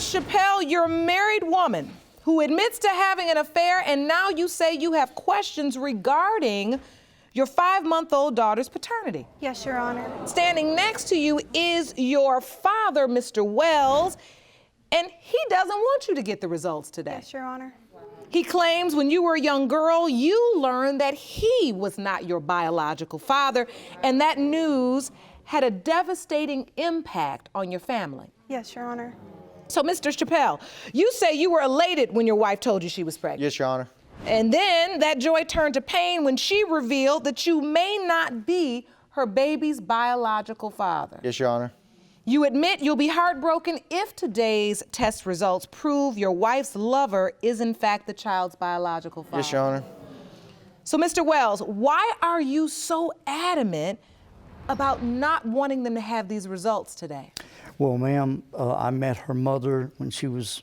Ms. Chappell, you're a married woman who admits to having an affair, and now you say you have questions regarding your 5-month-old daughter's paternity. Yes, Your Honor. Standing next to you is your father, Mr. Wells, and he doesn't want you to get the results today. Yes, Your Honor. He claims when you were a young girl, you learned that he was not your biological father, and that news had a devastating impact on your family. Yes, Your Honor. So, Mr. Chappell, you say you were elated when your wife told you she was pregnant. Yes, Your Honor. And then that joy turned to pain when she revealed that you may not be her baby's biological father. Yes, Your Honor. You admit you'll be heartbroken if today's test results prove your wife's lover is in fact the child's biological father. Yes, Your Honor. So, Mr. Wells, why are you so adamant about not wanting them to have these results today? Well, ma'am, I met her mother when she was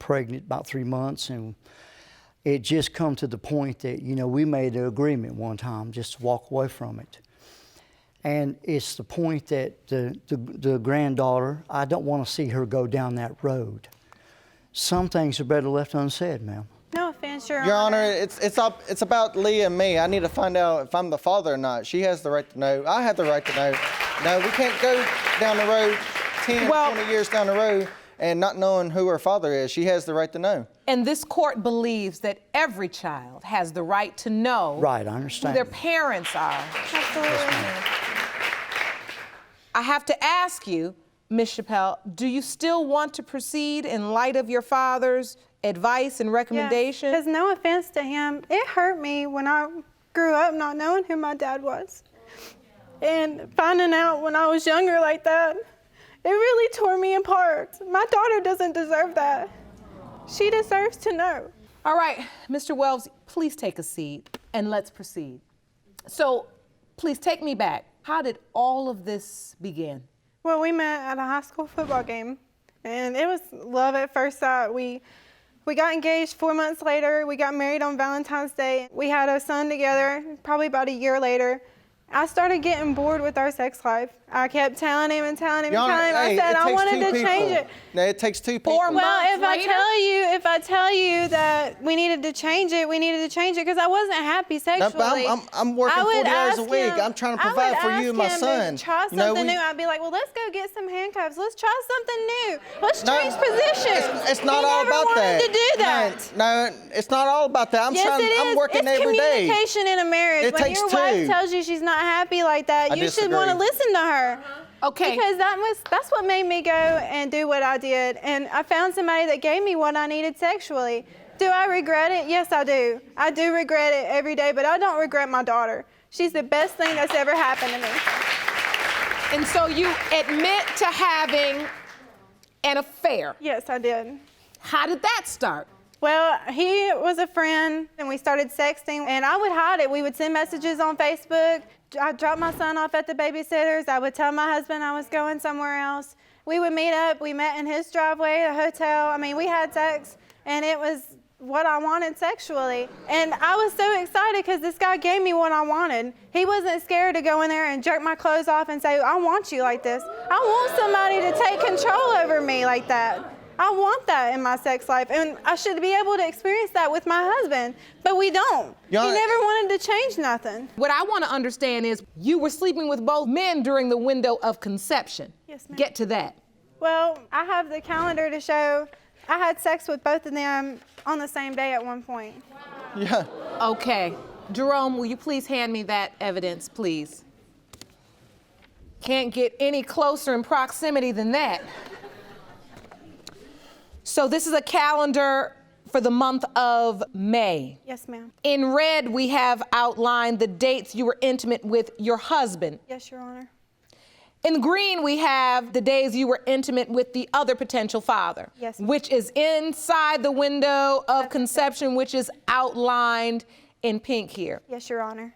pregnant, about 3 months, and it just come to the point that, you know, we made an agreement one time just to walk away from it. And it's the point that the granddaughter, I don't want to see her go down that road. Some things are better left unsaid, ma'am. No offense, Your Honor. Your Honor, it's about Leah and me. I need to find out if I'm the father or not. She has the right to know. I have the right to know. No, we can't go down the road 10, 20 years down the road and not knowing who her father is. She has the right to know. And this court believes that every child has the right to know Right, I who understand. their parents are. Absolutely. I have to ask you, Ms. Chappell, do you still want to proceed in light of your father's advice and recommendation? Because no offense to him, it hurt me when I grew up not knowing who my dad was. And finding out when I was younger like that, it really tore me apart. My daughter doesn't deserve that. She deserves to know. All right, Mr. Wells, please take a seat and let's proceed. So, please take me back. How did all of this begin? Well, we met at a high school football game, and it was love at first sight. We got engaged 4 months later. We got married on Valentine's Day. We had a son together, probably about a year later. I started getting bored with our sex life. I kept telling him and telling him and telling him. I said I wanted to change it. No, it takes two people. Well, if I tell you that we needed to change it, we needed to change it because I wasn't happy sexually. No, but I'm working 40 hours a week. I'm trying to provide for you and my son. Try something new. I'd be like, well, let's go get some handcuffs. Let's try something new. Let's change positions. It's not all about that. He never wanted to do that. No, it's not all about that. I'm working every day. It's communication in a marriage. When your wife tells you she's not happy like that, you should want to listen to her. Okay. Because that's what made me go and do what I did. And I found somebody that gave me what I needed sexually. Do I regret it? Yes, I do. I do regret it every day, but I don't regret my daughter. She's the best thing that's ever happened to me. And so you admit to having an affair. Yes, I did. How did that start? Well, he was a friend, and we started sexting, and I would hide it. We would send messages on Facebook. I'd drop my son off at the babysitter's. I would tell my husband I was going somewhere else. We would meet up. We met in his driveway, a hotel. I mean, we had sex, and it was what I wanted sexually. And I was so excited because this guy gave me what I wanted. He wasn't scared to go in there and jerk my clothes off and say, I want you like this. I want somebody to take control over me like that. I want that in my sex life, and I should be able to experience that with my husband, but we don't. He never wanted to change nothing. What I want to understand is you were sleeping with both men during the window of conception. Yes, ma'am. Get to that. Well, I have the calendar to show I had sex with both of them on the same day at one point. Yeah. Okay. Jerome, will you please hand me that evidence, please? Can't get any closer in proximity than that. So this is a calendar for the month of May. Yes, ma'am. In red, we have outlined the dates you were intimate with your husband. Yes, Your Honor. In green, we have the days you were intimate with the other potential father. Yes, ma'am. Which is inside the window of conception, which is outlined in pink here. Yes, Your Honor.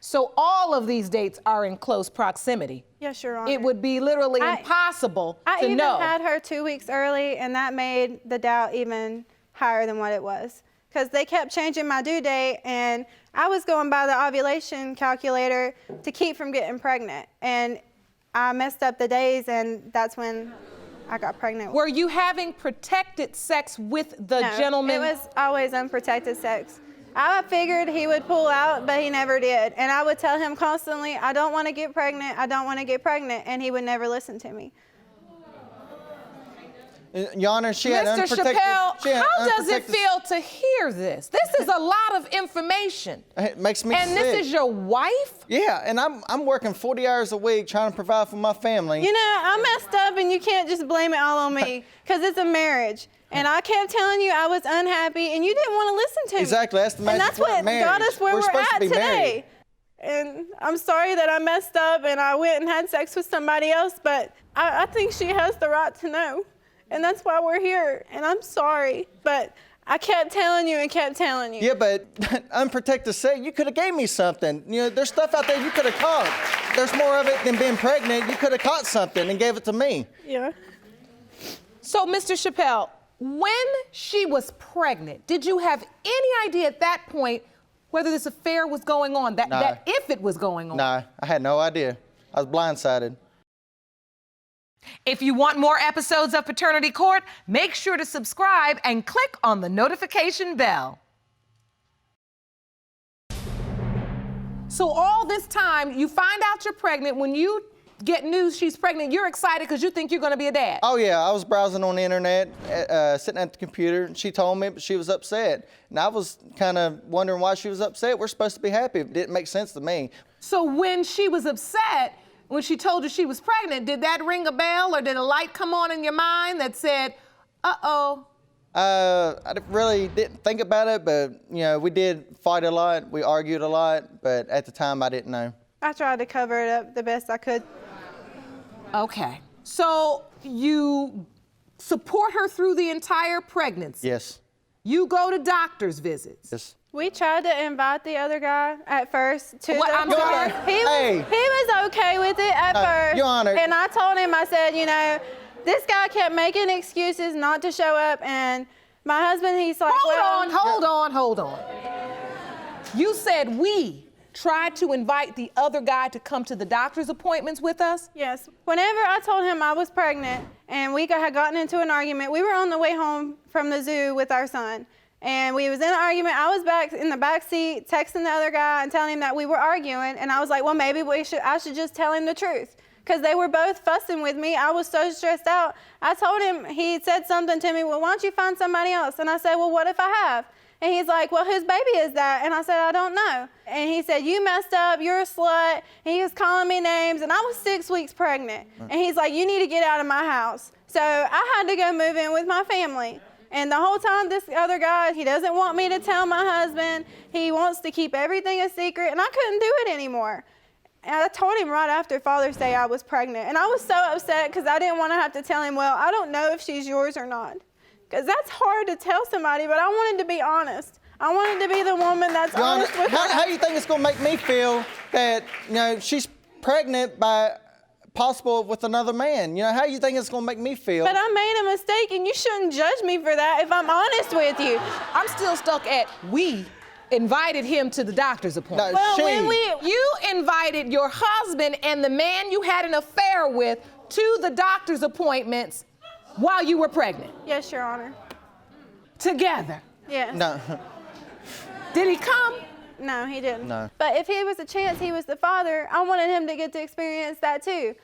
So all of these dates are in close proximity. Yes, Your Honor. It would be literally impossible to know. I even had her 2 weeks early, and that made the doubt even higher than what it was. Because they kept changing my due date, and I was going by the ovulation calculator to keep from getting pregnant. And I messed up the days, and that's when I got pregnant. Were you having protected sex with the gentleman? It was always unprotected sex. I figured he would pull out, but he never did. And I would tell him constantly, I don't want to get pregnant, I don't want to get pregnant, and he would never listen to me. Your Honor, she had Mr. unprotected... Chappell, she had how does it unprotected- feel to hear this? This is a lot of information. It makes me sick. And this is your wife? Yeah, and I'm working 40 hours a week trying to provide for my family. You know, I messed up, and you can't just blame it all on me, because it's a marriage. And I kept telling you I was unhappy, and you didn't want to listen to me. Exactly, that's the magic And that's what word, got us where we're supposed to at be today. married. And I'm sorry that I messed up and I went and had sex with somebody else, but I think she has the right to know. And that's why we're here. And I'm sorry, but I kept telling you and kept telling you. Yeah, but unprotected sex, you could have gave me something. You know, there's stuff out there you could have caught. There's more of it than being pregnant. You could have caught something and gave it to me. Yeah. So, Mr. Chappell, when she was pregnant, did you have any idea at that point whether this affair was going on, that if it was going on? No, I had no idea. I was blindsided. If you want more episodes of Paternity Court, make sure to subscribe and click on the notification bell. So all this time, you find out you're pregnant. When you get news she's pregnant, you're excited because you think you're going to be a dad. Oh, yeah, I was browsing on the internet, sitting at the computer, and she told me she was upset. And I was kind of wondering why she was upset. We're supposed to be happy. It didn't make sense to me. So when she was upset, when she told you she was pregnant, did that ring a bell or did a light come on in your mind that said, uh-oh? I really didn't think about it, but, you know, we did fight a lot. We argued a lot, but at the time, I didn't know. I tried to cover it up the best I could. Okay. So you support her through the entire pregnancy? Yes. You go to doctor's visits? Yes. We tried to invite the other guy at first to What? the I'm sorry. He was okay with it at first. Your Honor. And I told him, I said, you know, this guy kept making excuses not to show up, and my husband, he's like, Hold on. You said we tried to invite the other guy to come to the doctor's appointments with us? Yes. Whenever I told him I was pregnant and we had gotten into an argument, we were on the way home from the zoo with our son. And we was in an argument. I was back in the back seat texting the other guy and telling him that we were arguing. And I was like, well, maybe I should just tell him the truth. Because they were both fussing with me. I was so stressed out. I told him, he said something to me, well, why don't you find somebody else? And I said, well, what if I have? And he's like, well, whose baby is that? And I said, I don't know. And he said, you messed up, you're a slut. And he was calling me names, and I was 6 weeks pregnant. And he's like, you need to get out of my house. So I had to go move in with my family. And the whole time, this other guy, he doesn't want me to tell my husband. He wants to keep everything a secret, and I couldn't do it anymore. And I told him right after Father's Day I was pregnant. And I was so upset because I didn't want to have to tell him, well, I don't know if she's yours or not. Because that's hard to tell somebody, but I wanted to be honest. I wanted to be the woman that's honest with her. How do you think it's going to make me feel that, you know, she's pregnant by possible with another man? You know, how do you think it's going to make me feel? But I made a mistake, and you shouldn't judge me for that if I'm honest with you. I'm still stuck at we invited him to the doctor's appointment. No, Well, she. when You invited your husband and the man you had an affair with to the doctor's appointments while you were pregnant. Yes, Your Honor. Together. Yes. No. Did he come? No, he didn't. No. But if he was a chance he was the father, I wanted him to get to experience that too.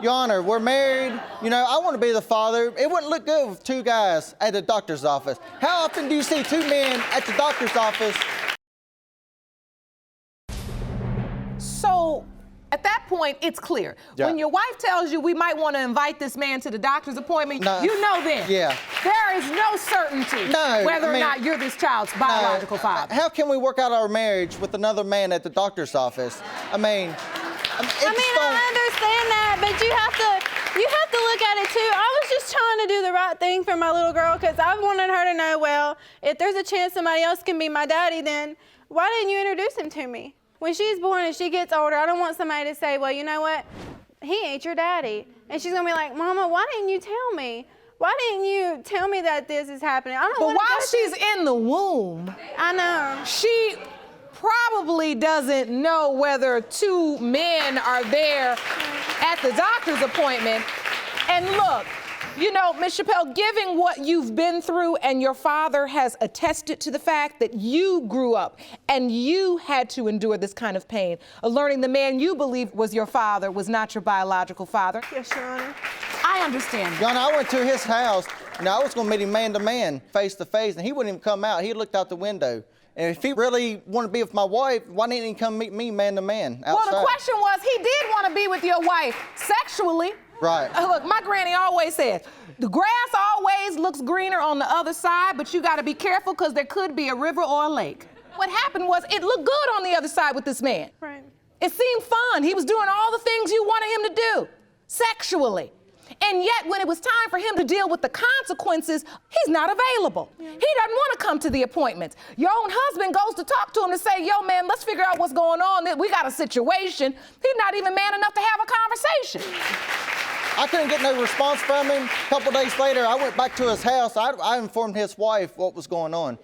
Your Honor, we're married. You know, I want to be the father. It wouldn't look good with 2 guys at the doctor's office. How often do you see 2 men at the doctor's office? So at that point, it's clear. Yeah. When your wife tells you we might want to invite this man to the doctor's appointment, No. you know then. Yeah. There is no certainty whether or not you're this child's biological father. How can we work out our marriage with another man at the doctor's office? I mean, I understand that, but you have to look at it too. I was just trying to do the right thing for my little girl because I wanted her to know, well, if there's a chance somebody else can be my daddy, then why didn't you introduce him to me? When she's born and she gets older, I don't want somebody to say, well, you know what? He ain't your daddy. And she's going to be like, Mama, why didn't you tell me? Why didn't you tell me that this is happening? I don't But want while she's in the womb, I know. she probably doesn't know whether 2 men are there at the doctor's appointment. And look, you know, Ms. Chappell, given what you've been through and your father has attested to the fact that you grew up and you had to endure this kind of pain, of learning the man you believed was your father was not your biological father. Yes, Your Honor. I understand. Your Honor, I went to his house, and I was going to meet him man to man, face to face, and he wouldn't even come out. He looked out the window. And if he really wanted to be with my wife, why didn't he come meet me man to man outside? Well, the question was, he did want to be with your wife sexually. Right. Look, my granny always says, the grass always looks greener on the other side, but you got to be careful because there could be a river or a lake. What happened was, it looked good on the other side with this man. Right. It seemed fun. He was doing all the things you wanted him to do, sexually. And yet, when it was time for him to deal with the consequences, he's not available. Yeah. He doesn't want to come to the appointments. Your own husband goes to talk to him to say, yo, man, let's figure out what's going on. We got a situation. He's not even man enough to have a conversation. I couldn't get no response from him. A couple days later, I went back to his house. I informed his wife what was going on.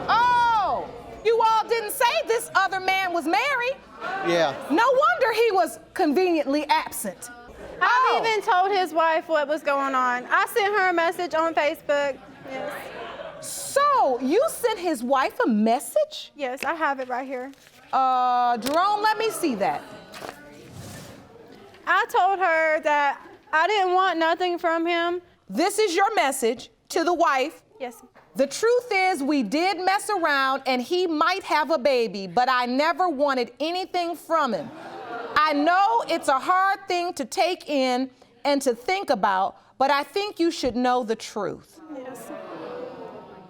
Oh, you all didn't say this other man was married. Yeah. No wonder he was conveniently absent. I've even told his wife what was going on. I sent her a message on Facebook. Yes. So, you sent his wife a message? Yes, I have it right here. Jerome, let me see that. I told her that I didn't want nothing from him. This is your message to the wife. Yes. The truth is, we did mess around and he might have a baby, but I never wanted anything from him. I know it's a hard thing to take in and to think about, but I think you should know the truth. Yes.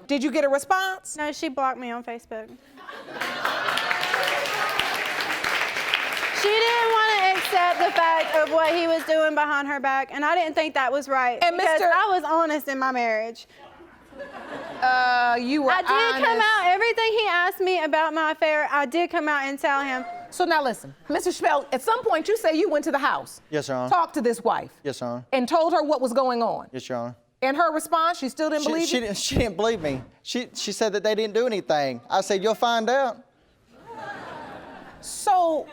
Did you get a response? No, she blocked me on Facebook. She didn't want to accept the fact of what he was doing behind her back, and I didn't think that was right. And because I was honest in my marriage. You were I did honest. come out, everything he asked me about my affair, I did come out and tell him. So now listen, Mr. Chappell, at some point you say you went to the house. Yes, Your Honor. Talked to this wife. Yes, Your Honor. And told her what was going on. Yes, Your Honor. And her response, she still didn't believe you? She didn't believe me. She said that they didn't do anything. I said, you'll find out. So,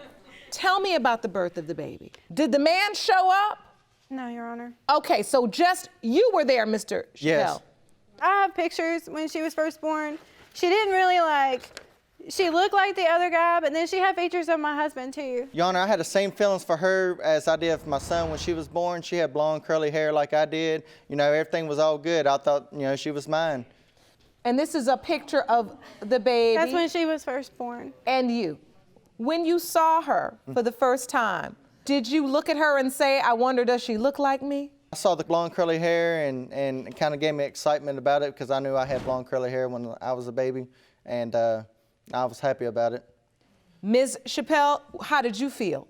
tell me about the birth of the baby. Did the man show up? No, Your Honor. Okay, so just you were there, Mr. Chappell. Yes. I have pictures when she was first born. She didn't really she looked like the other guy, but then she had features of my husband too. Your Honor, I had the same feelings for her as I did for my son when she was born. She had blonde, curly hair like I did. You know, everything was all good. I thought, you know, she was mine. And this is a picture of the baby. That's when she was first born. And you. When you saw her for the first time, did you look at her and say, I wonder, does she look like me? I saw the blonde, curly hair and it kind of gave me excitement about it because I knew I had blonde, curly hair when I was a baby. And I was happy about it. Ms. Chappell, how did you feel?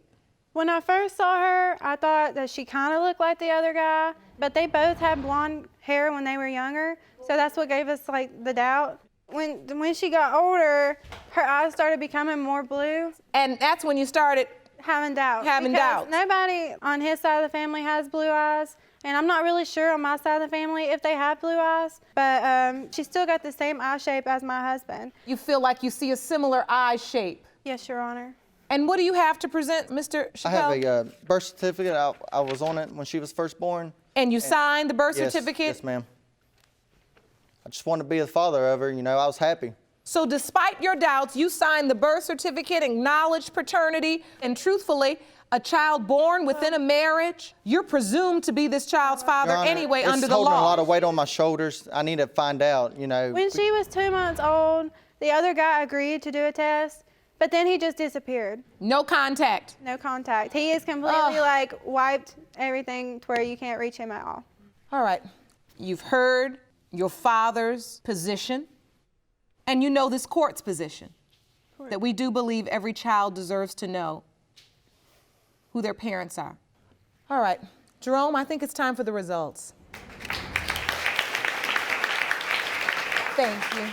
When I first saw her, I thought that she kind of looked like the other guy, but they both had blonde hair when they were younger, so that's what gave us like the doubt. When she got older, her eyes started becoming more blue. And that's when you started having doubts. Having doubts. Nobody on his side of the family has blue eyes. And I'm not really sure on my side of the family if they have blue eyes, but she still got the same eye shape as my husband. You feel like you see a similar eye shape? Yes, Your Honor. And what do you have to present, Mr. Chappell? I have a birth certificate. I was on it when she was first born. And you signed the birth Yes, certificate? Yes, ma'am. I just wanted to be the father of her. You know, I was happy. So despite your doubts, you signed the birth certificate, acknowledged paternity, and truthfully, a child born within a marriage, you're presumed to be this child's father Your Honor, anyway under the It's holding a law. lot of weight on my shoulders. I need to find out, you know. When she was 2 months old, the other guy agreed to do a test, but then he just disappeared. No contact. No contact. He is completely wiped everything to where you can't reach him at all. All right. You've heard your father's position, and you know this court's position, that we do believe every child deserves to know who their parents are. All right, Jerome, I think it's time for the results. Thank you.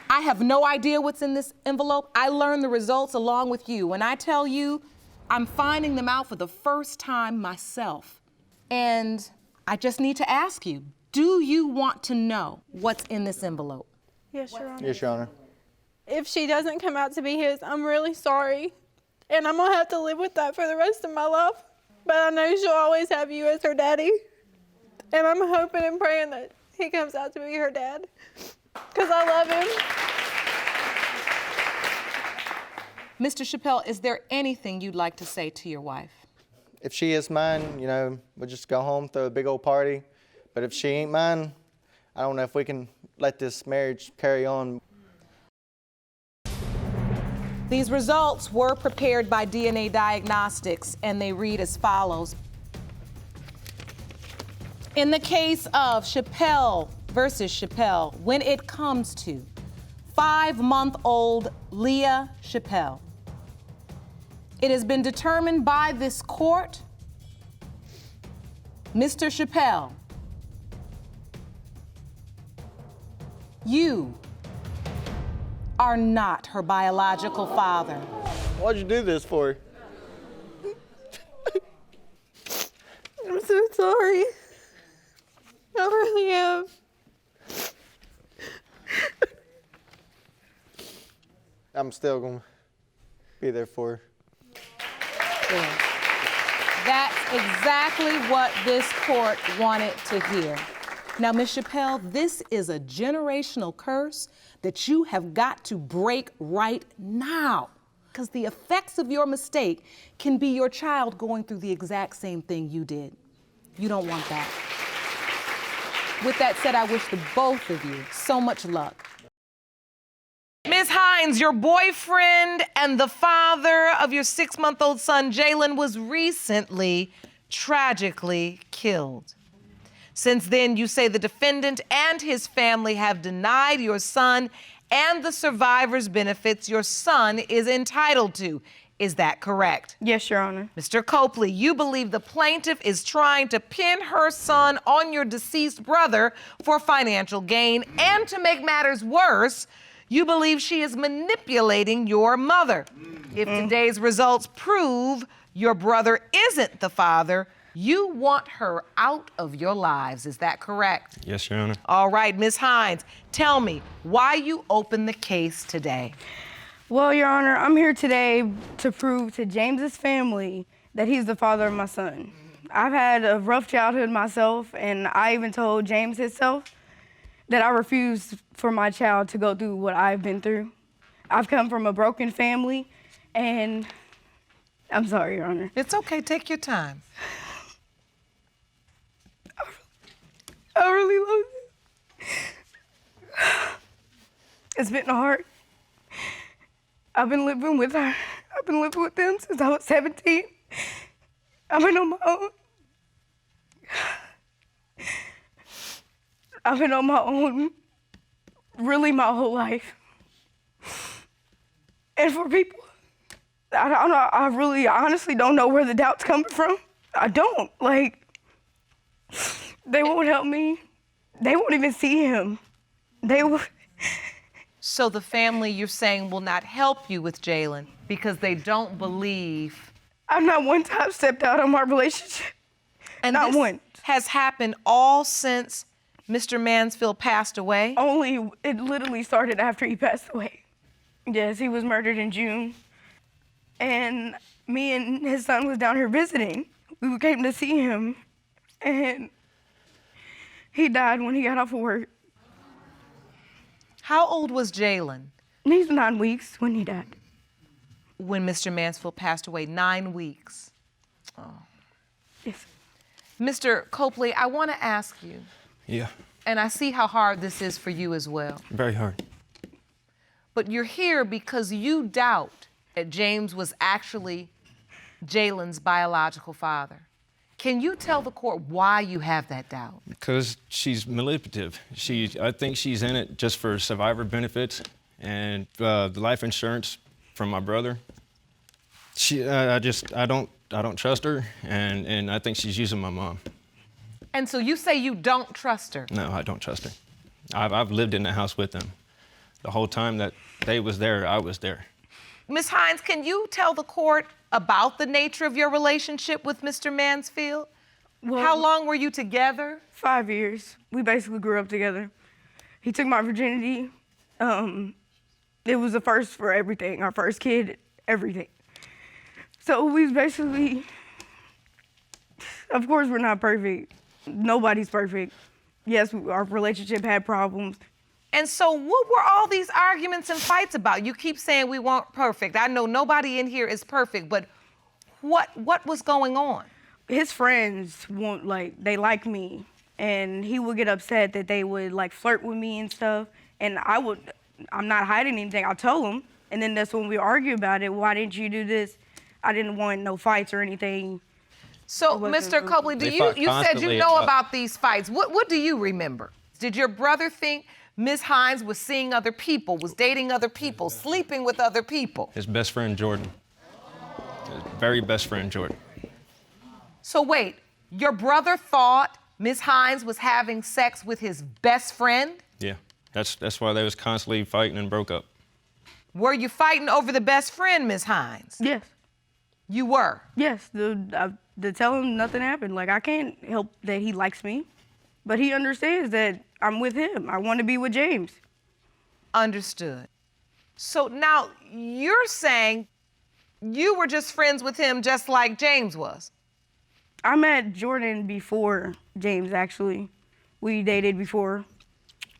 I have no idea what's in this envelope. I learned the results along with you. When I tell you, I'm finding them out for the first time myself. And I just need to ask you, do you want to know what's in this envelope? Yes, Your Honor. Yes, Your Honor. If she doesn't come out to be his, I'm really sorry. And I'm going to have to live with that for the rest of my life. But I know she'll always have you as her daddy. And I'm hoping and praying that he comes out to be her dad. Because I love him. Mr. Chappell, is there anything you'd like to say to your wife? If she is mine, you know, we'll just go home, throw a big old party. But if she ain't mine, I don't know if we can let this marriage carry on. These results were prepared by DNA Diagnostics, and they read as follows. In the case of Chappell versus Chappell, when it comes to 5-month-old Leah Chappell, it has been determined by this court, Mr. Chappell, you are not her biological father. Why'd you do this for? I'm so sorry. I really am. I'm still gonna be there for her. That's exactly what this court wanted to hear. Now, Ms. Chappell, this is a generational curse that you have got to break right now, because the effects of your mistake can be your child going through the exact same thing you did. You don't want that. With that said, I wish the both of you so much luck. Ms. Hines, your boyfriend and the father of your 6-month-old son, Jalen, was recently tragically killed. Since then, you say the defendant and his family have denied your son and the survivor's benefits your son is entitled to. Is that correct? Yes, Your Honor. Mr. Copley, you believe the plaintiff is trying to pin her son on your deceased brother for financial gain, and to make matters worse, you believe she is manipulating your mother. If today's results prove your brother isn't the father, you want her out of your lives. Is that correct? Yes, Your Honor. All right, Ms. Hines, tell me why you opened the case today. Well, Your Honor, I'm here today to prove to James's family that he's the father of my son. I've had a rough childhood myself, and I even told James himself that I refuse for my child to go through what I've been through. I've come from a broken family, and I'm sorry, Your Honor. It's okay, take your time. I really love you. It's been hard. I've been living with her. I've been living with them since I was 17. I've been on my own. I've been on my own really my whole life. And for people, I don't know, I really honestly don't know where the doubt's coming from. I don't, they won't help me. They won't even see him. They will. So the family, you're saying, will not help you with Jalen because they don't believe. I've not one time stepped out on my relationship. And not this one. has happened all since Mr. Mansfield passed away? It literally started after he passed away. Yes, he was murdered in June. And me and his son was down here visiting. We came to see him, and he died when he got off of work. How old was Jalen? He's 9 weeks when he died. When Mr. Mansfield passed away, 9 weeks. Oh. Yes. Mr. Copley, I want to ask you. Yeah. And I see how hard this is for you as well. Very hard. But you're here because you doubt that James was actually Jalen's biological father. Can you tell the court why you have that doubt? Because she's manipulative. I think she's in it just for survivor benefits and the life insurance from my brother. I don't trust her, and I think she's using my mom. And so you say you don't trust her? No, I don't trust her. I've lived in the house with them. The whole time that they was there, I was there. Ms. Hines, can you tell the court about the nature of your relationship with Mr. Mansfield? Well, how long were you together? 5 years. We basically grew up together. He took my virginity. It was the first for everything, our first kid, everything. So we basically Of course, we're not perfect. Nobody's perfect. Yes, our relationship had problems. And so what were all these arguments and fights about? You keep saying we weren't perfect. I know nobody in here is perfect, but what was going on? His friends they like me, and he would get upset that they would like flirt with me and stuff. And I'm not hiding anything. I'll tell him. And then that's when we argue about it. Why didn't you do this? I didn't want no fights or anything. So, Mr. Copley, you said you know about these fights. What do you remember? Did your brother think Ms. Hines was seeing other people, was dating other people, sleeping with other people? His best friend, Jordan. His very best friend, Jordan. So wait, your brother thought Ms. Hines was having sex with his best friend? Yeah, that's why they was constantly fighting and broke up. Were you fighting over the best friend, Ms. Hines? Yes. You were? Yes. To tell him nothing happened. Like, I can't help that he likes me, but he understands that I'm with him. I want to be with James. Understood. So now you're saying you were just friends with him just like James was? I met Jordan before James, actually. We dated before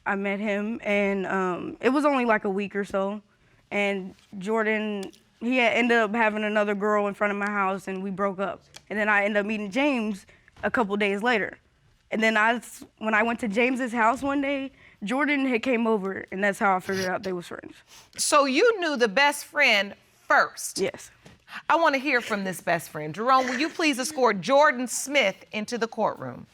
I met him, and it was only like a week or so. And Jordan, he had ended up having another girl in front of my house, and we broke up. And then I ended up meeting James a couple days later. And then when I went to James's house one day, Jordan had came over, and that's how I figured out they was friends. So you knew the best friend first? Yes. I want to hear from this best friend. Jerome, will you please escort Jordan Smith into the courtroom?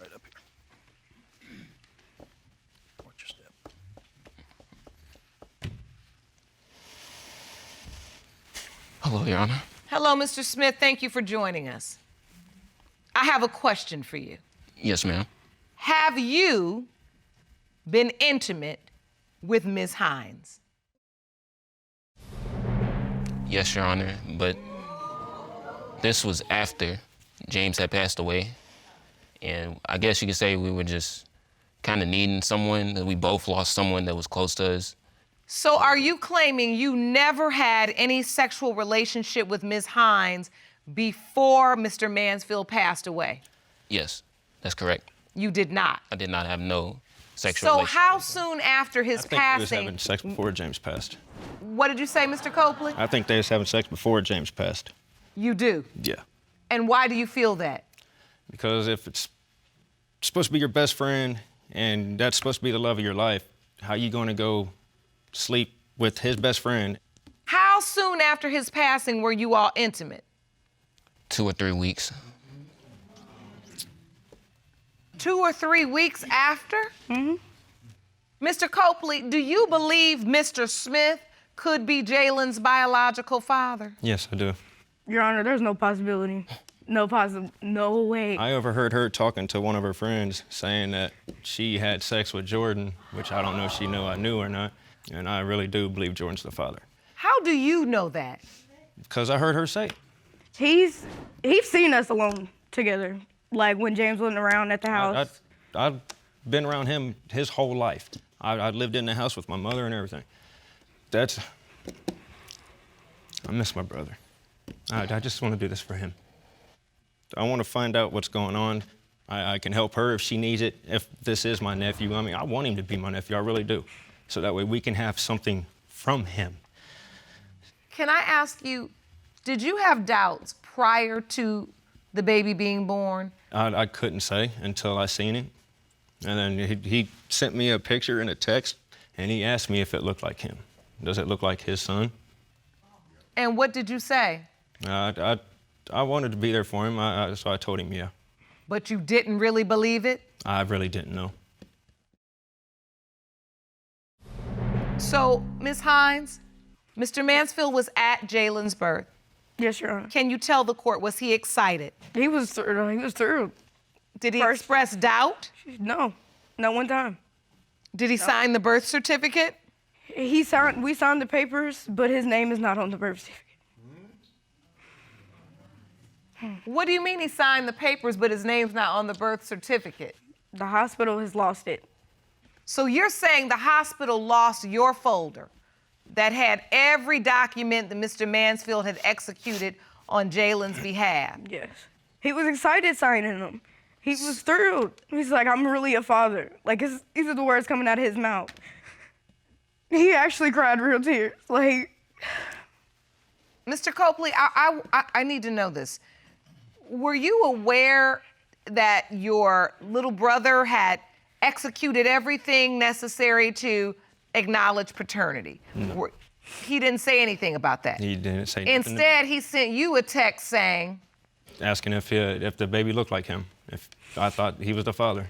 Right up here. Watch your step. Hello, Your Honor. Hello, Mr. Smith. Thank you for joining us. I have a question for you. Yes, ma'am. Have you been intimate with Ms. Hines? Yes, Your Honor, but this was after James had passed away. And I guess you could say we were just kind of needing someone, that we both lost someone that was close to us. So are you claiming you never had any sexual relationship with Ms. Hines before Mr. Mansfield passed away? Yes, that's correct. You did not? I did not have no sexual So relationship. how soon after his I think they was passing? having sex before James passed. What did you say, Mr. Copley? I think they was having sex before James passed. You do? Yeah. And why do you feel that? Because if it's supposed to be your best friend and that's supposed to be the love of your life, how you going to go sleep with his best friend? How soon after his passing were you all intimate? 2 or 3 weeks. 2 or 3 weeks after? Mm-hmm. Mr. Copley, do you believe Mr. Smith could be Jalen's biological father? Yes, I do. Your Honor, there's no possibility. No way. I overheard her talking to one of her friends saying that she had sex with Jordan, which I don't know if she knew I knew or not. And I really do believe Jordan's the father. How do you know that? Because I heard her say it. He's seen us alone together, like when James wasn't around at the house. I've been around him his whole life. I lived in the house with my mother and everything. I miss my brother. I just want to do this for him. I want to find out what's going on. I can help her if she needs it, if this is my nephew. I mean, I want him to be my nephew, I really do. So that way we can have something from him. Can I ask you, did you have doubts prior to the baby being born? I couldn't say until I seen it. And then he sent me a picture and a text, and he asked me if it looked like him. Does it look like his son? And what did you say? I wanted to be there for him, so I told him, yeah. But you didn't really believe it? I really didn't know. So, Ms. Hines, Mr. Mansfield was at Jalen's birth. Yes, Your Honor. Can you tell the court, was he excited? He was thrilled. Did he express doubt? No, not one time. Did he sign the birth certificate? We signed the papers, but his name is not on the birth certificate. What do you mean he signed the papers, but his name's not on the birth certificate? The hospital has lost it. So you're saying the hospital lost your folder that had every document that Mr. Mansfield had executed on Jalen's behalf? Yes. He was excited signing them. He was thrilled. He's like, I'm really a father. Like, these are the words coming out of his mouth. He actually cried real tears. Like, Mr. Copley, I need to know this. Were you aware that your little brother had executed everything necessary to acknowledge paternity? No. He didn't say anything about that. He didn't say nothing. Instead, he sent you a text saying, Asking if the baby looked like him, if I thought he was the father.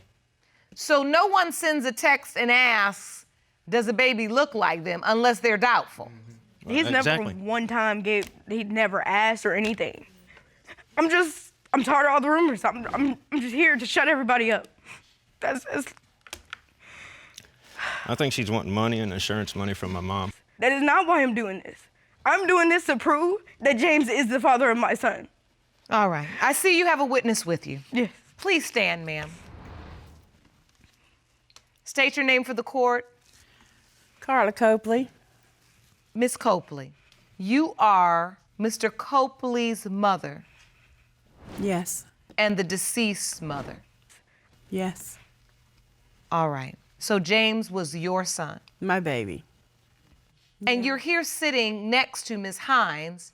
so no one sends a text and asks, does the baby look like them, unless they're doubtful. he's Exactly. never one time he'd never asked or anything. I'm tired of all the rumors. I'm just here to shut everybody up. I think she's wanting money and insurance money from my mom. That is not why I'm doing this. I'm doing this to prove that James is the father of my son. All right. I see you have a witness with you. Yes. Please stand, ma'am. State your name for the court. Carla Copley. Miss Copley, you are Mr. Copley's mother Yes. and the deceased's mother. Yes. All right. So James was your son. My baby. And you're here sitting next to Ms. Hines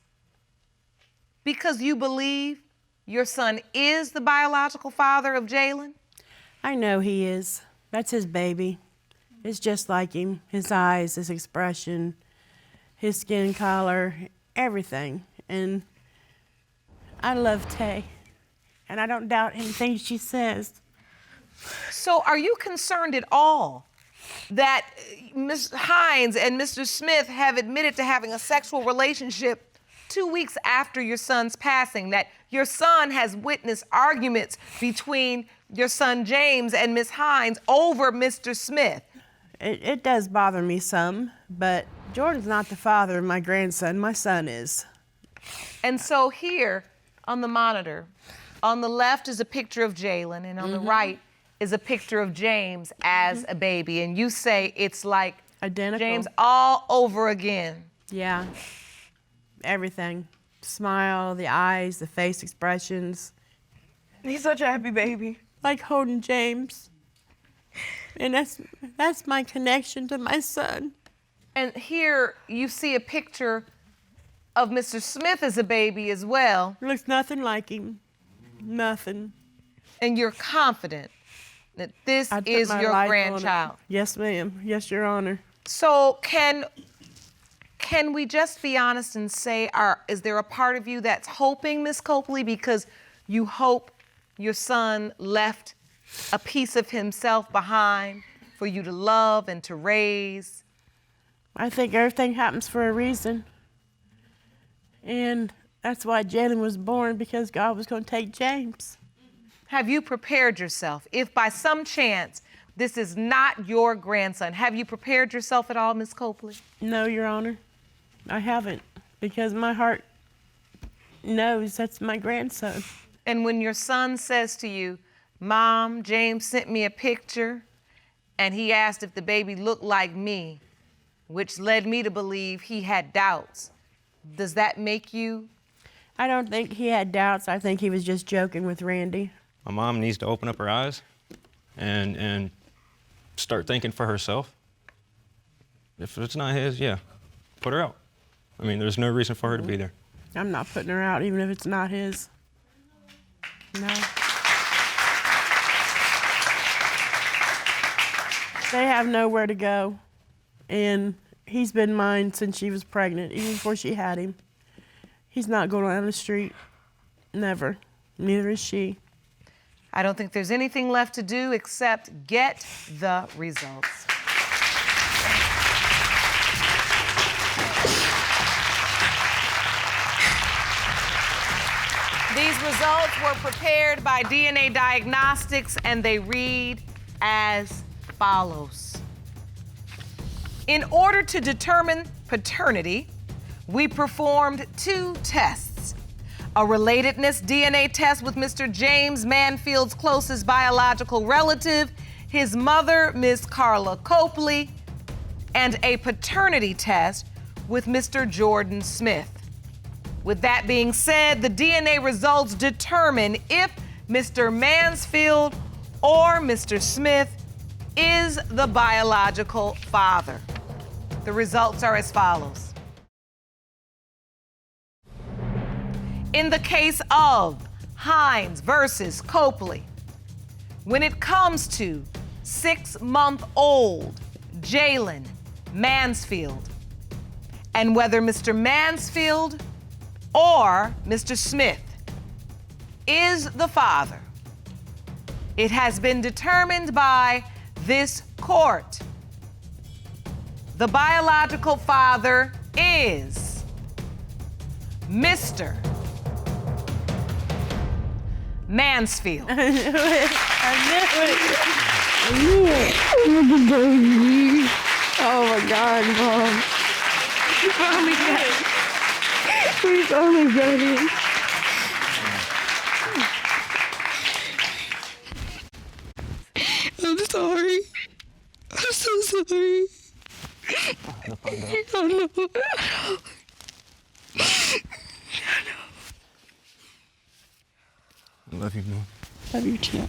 because you believe your son is the biological father of Jalen? I know he is. That's his baby. It's just like him. His eyes, his expression, his skin color, everything. And I love Tay. And I don't doubt anything she says. So are you concerned at all that Ms. Hines and Mr. Smith have admitted to having a sexual relationship 2 weeks after your son's passing, that your son has witnessed arguments between your son James and Ms. Hines over Mr. Smith? It does bother me some, but Jordan's not the father of my grandson. My son is. And so here on the monitor, on the left is a picture of Jalen, and on the right is a picture of James as a baby. And you say it's like Identical. James all over again. Yeah. Everything. Smile, the eyes, the face expressions. He's such a happy baby. Like holding James. And that's my connection to my son. And here you see a picture of Mr. Smith as a baby as well. Looks nothing like him. Nothing. And you're confident that this I'd put is my your life on it. grandchild. Yes, ma'am. Yes, Your Honor. So can we just be honest and say, is there a part of you that's hoping, Miss Copley, because you hope your son left a piece of himself behind for you to love and to raise? I think everything happens for a reason. And that's why Jalen was born, because God was going to take James. Have you prepared yourself? If by some chance this is not your grandson, have you prepared yourself at all, Miss Copley? No, Your Honor. I haven't, because my heart knows that's my grandson. And when your son says to you, Mom, James sent me a picture and he asked if the baby looked like me, which led me to believe he had doubts, does that make you? I don't think he had doubts. I think he was just joking with Randy. My mom needs to open up her eyes and start thinking for herself. If it's not his, yeah, put her out. I mean, there's no reason for her to be there. I'm not putting her out, even if it's not his. No. They have nowhere to go. And he's been mine since she was pregnant, even before she had him. He's not going down the street. Never. Neither is she. I don't think there's anything left to do except get the results. These results were prepared by DNA Diagnostics, and they read as follows. In order to determine paternity, we performed 2 tests. A relatedness DNA test with Mr. James Manfield's closest biological relative, his mother, Miss Carla Copley, and a paternity test with Mr. Jordan Smith. With that being said, the DNA results determine if Mr. Mansfield or Mr. Smith is the biological father. The results are as follows. In the case of Hines versus Copley, when it comes to 6-month-old Jalen Mansfield, and whether Mr. Mansfield or Mr. Smith is the father, it has been determined by this court. The biological father is Mr. Mansfield. I knew it. Oh my God, Mom. You finally got it. We finally got it. I'm sorry. I'm so sorry. Oh no. I love you, Mom. Love you too.